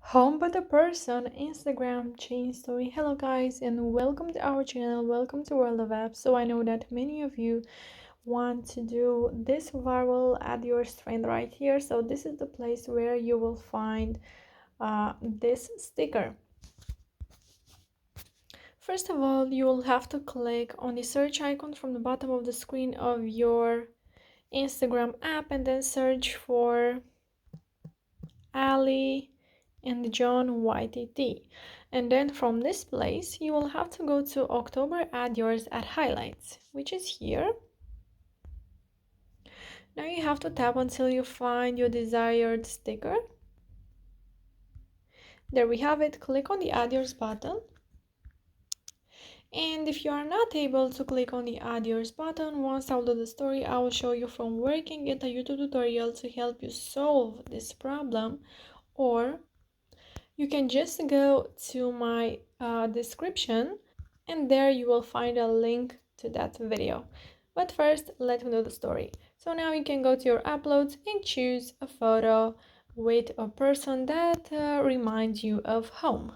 Home but a person Instagram chain story. Hello guys and welcome to our channel. Welcome to World of Apps. So I know that many of you want to do this viral add your strength right here. So this is the place where you will find this sticker. First of all, you will have to click on the search icon from the bottom of the screen of your Instagram app and then search for Ali and John YTT. And then from this place, you will have to go to October add yours at highlights, which is here. Now you have to tap until you find your desired sticker. There we have it. Click on the add yours button. And if you are not able to click on the add yours button, once I will do the story, I will show you from where you can get a YouTube tutorial to help you solve this problem, or you can just go to my description and there you will find a link to that video. But first, let me know the story. So now you can go to your uploads and choose a photo with a person that reminds you of home.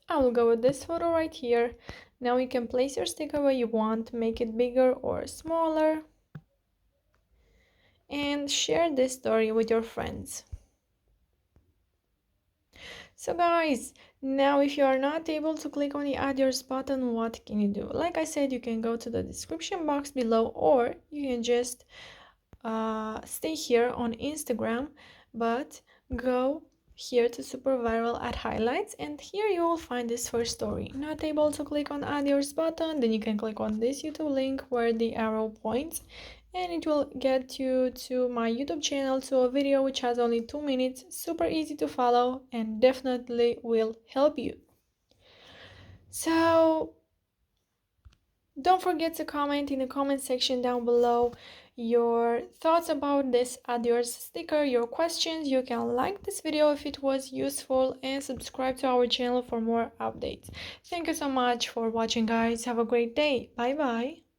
I will go with this photo right here. Now you can place your sticker where you want, make it bigger or smaller, and share this story with your friends. So guys, now if you are not able to click on the add yours button, what can you do? Like I said, you can go to the description box below, or you can just stay here on Instagram, but go here to super viral at highlights, and here you will find this first story. Not able to click on add yours button, then you can click on this YouTube link where the arrow points, and it will get you to my YouTube channel, to a video which has only 2 minutes, super easy to follow and definitely will help you. So don't forget to comment in the comment section down below your thoughts about this add yours sticker, your questions. You can like this video if it was useful and subscribe to our channel for more updates. Thank you so much for watching guys. Have a great day. Bye bye.